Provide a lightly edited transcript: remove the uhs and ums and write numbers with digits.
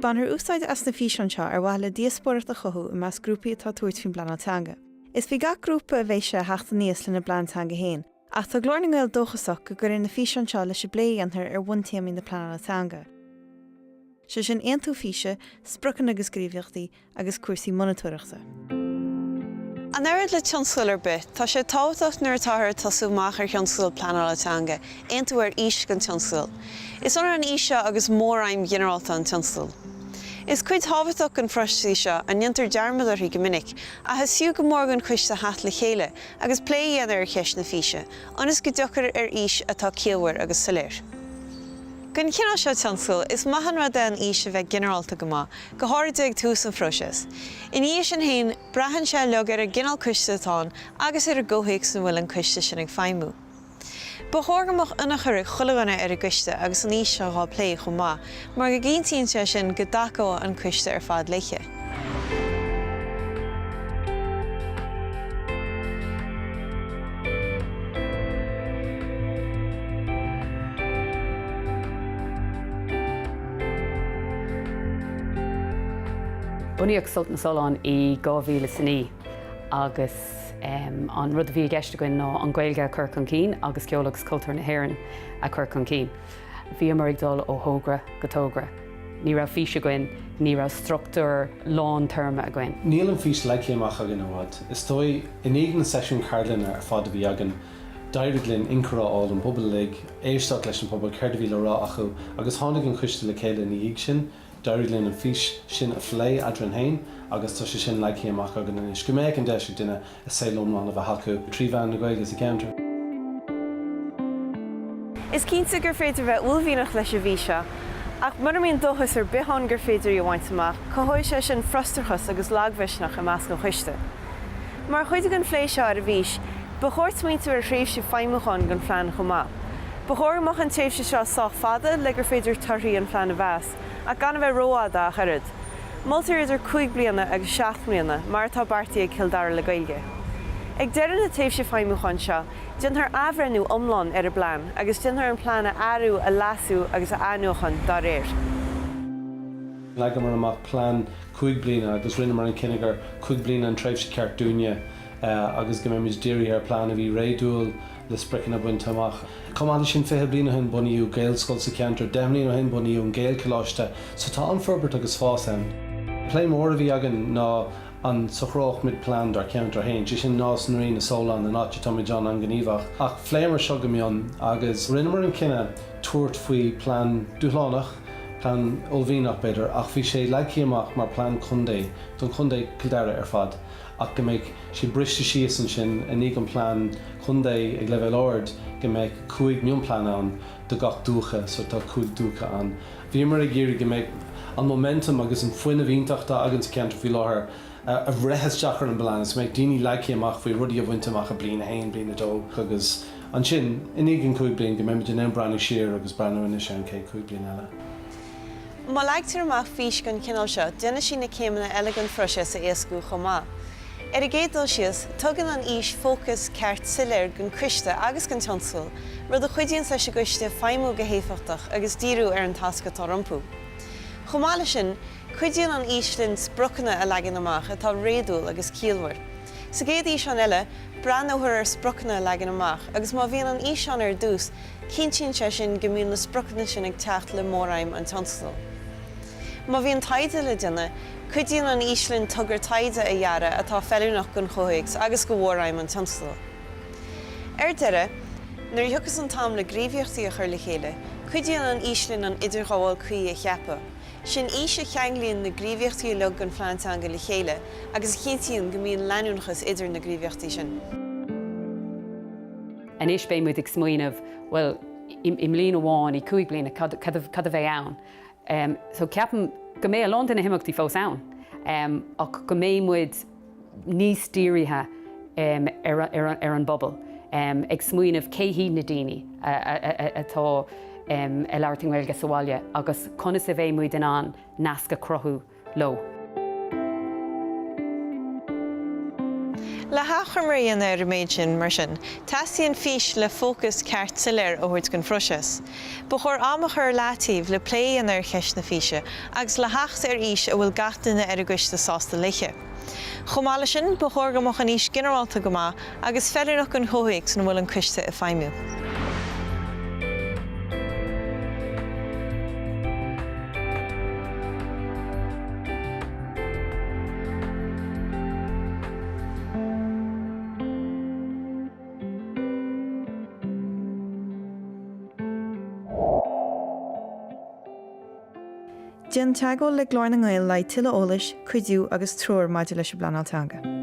Bannar úsáid as na físeáin seo ar bhaile díospóireacht a chothú I meas grúpaí atá tuairt faoin pleanála teanga. Is bhí gach grúpa a bheith sé heachta níos lena pleanála teanga héin, ach tá Glór nGael dóchasach go gur na físeáin seo leis bléantar ar bhain téamaí na pleanála teanga. Se sin aon tú físe, sprochan agus gríomhíochtaí agus cuasaí monitúireachta. An airad le tionscail ar bith, tá sé tábhachtach nuair atá tasúach ar tionscail pleanála teanga, aon tú ar ís gan tionscail. Is onar an ís seo agus mórraim generalta an tionscail. Is cuid tábhachtach an phróiseas seo a nintar dearmadóirí go minic, a hasú go mór an choiste heacht le chéile agus plé dhéanamh ar cheist na físe, anas go deochar ar ís atá ciallmhar agus soléir. Gon cinál seo tionscail is maithan rada an ís a bheith generalta go maith, go háirdeag tús an phróiseas. In ís an hain, breathann sé leog ar a gcinál choiste atá agus ar a ggóthaigh san bhfuil an choiste sin ag feidhmiú. Ba thorgamach ina chuirigh chulaganna ar a gcuiste agus an ís seo gá plé go maith, mar go gcíntíonn sé sin go dacó an choiste ar fad leiche. Bunaíodh Sultan Solán I 2009 agus an rud a bhí gceiste goin ná an Gaeilge chur chun cín agus ceolalas cultúr na hÉireann a chur chun cín. Bhí mar ag dul ó thógra go tógra. Ní raibh físe goin, ní raibh struchtúr lán terma a goin. Níl an fís leicéamach a gin bhád. Is dói in éigean sesiún Carolina ar fád a bhí agan Dairglinn inchráil an pobail lig, éisteach leis an pobail ceir bhí le rá acu agus tháinig an choiste le chéile ní íag sin, Dairglinn an fís sin a phlé adran hain agus tá sé sin leicéamach a gan inis. Go méid an deise duine a saolónán a bheith hacu tríomhán na Gaeilge is a ceantar. Is cínta gur féidir bheith ullmhíonach leis a bhí seo, ach mar míon dóchas ar bithán gur féidir I bhaint amach, chothóidh sé sin frostarchas agus lághbheisneach a measc an choiste. Mar chuide an phlé seo ar a bhís, ba chóirt muointe ar tréimhse feidhmiúcháin gan phlean chomá. Ba chóirimach an tréimhse seo sách fada le gur féidir tarthaí an phlean a bheas, a gan bheith róáda a churid. Moltar idir 5 bliana agus 7 bliana mar tá bartaí ag Kildare le Gaeilge. Ag deireadh na taobhse feidhmiúcháin seo, dintar abhrenú omlán ar a blean agus dintar an plána airú a lasú agus a anuachan dá réir. Leag mar amach plán 5 bliana agus rinne mar an cinneagar 5 bliana an treibhse ceart dúine agus go mbeidh déirí ar plán a bhí réadúil le spricin a buinte amach. Comála sin 5 bliana hin bunaíú Gaeil scoil sa ceantar, 10 bliana hin bunaíú an nGael choiste, so tá an forbairt agus fásan. Plé mór a bhí agan ná an sochráach mid plán dar ceantar hain, sin nás an rion na Solán na náte Tommy John an gníomhach. Ach phléimar seo go mion agus rinne mar an cinenne tuairt faoi plán dúlánach, plán olbhíonach beidir, ach bhí sé leicéamach mar plán chundé, don chundé Kildare ar fad. Ach go méid si briste síos an sin a ní an plán chundé ag le bheith ord go méid 5 mion plán an do gach dúcha, so tá 5 dúcha an. Bhí mar a ggéirí go méid an momentum agus an foioine bhíonteachta agan ceantar faoi láthair a bhreithaisteach ar an belan, so méid daoine leicéamach faoi rudí a bhainteach a bliana hain bliana dó agus an sin in éigean 5 bliana go méid den breanú siar agus breanú in sé an cé 5 bliana eile. Má leigtear amach fís gan cinál seo, duine sin na céimena eile an phróiseas a éascú chomá. Ar a géadal sios, tugann an ís fócas ceart siléir gan choiste agus gan tionscail, rud a chuideann leis a gcuiste feidhmiú go héifiachtach agus díriú ar an tasca tá rompú. Chomála sin, chuideann an ís linn sprochanna a leagan amach atá réadúil agus ciallmhar. Sa géad ís an eile, breanóthar ar sprochanna a leagan amach, agus má bhíonn an ís an ar dús, cinntíonn sé sin go mbíonn na sprochanna sin ag teacht le mórraim an tionscail. Má bhíonn taide le duine, chuideann an ís linn tugur taide a dhearra atá feiliúnach gon chomhthéags agus go mhórraim an tionscail. Ar deireadh, nuair thuchas an tam le gríomhíochtaí a chur le chéile, chuideann an ís linn an idir ghabháil chuí a cheappa. Sin ís a cheanglíonn na gríomhíochtaí le gan phlean teanga le chéile, agus cinntíonn go mbíonn leanúnachas idir na gríomhíochtaí sin. An is bé muid ag smaoinemh, well, im líon amháin I 5 bliana cad a bheith ann. So ceapan go mé a London na himimeachtaí fós ann, ach go mé muid níos dírithe ar an bobbal. Ag smaoinemh céhí na daoine atá a leabharting Gaeilge sa bhaile, agus conas a bheith muid in an nasca crothú lo. Le chumraíon ar méid sin mar sin, tasíonn Fhís le fócus ceart siléir ó thuirt gon phróiseas. Ba chóir amachar látaobh le pléan ar cheist na Fhíse, agus le heacht ar ís a bhfuil gach duine ar a gcuiste sásta leiche. Chomála sin ba chóir go mocha níos generalta go maith agus feidirnach an chóthaigh san bhfuil an choiste a feimú. Déan teagóil le Glór na nGael le tuile eolas, cuidiú agus treoir maidir leis pleanála teanga.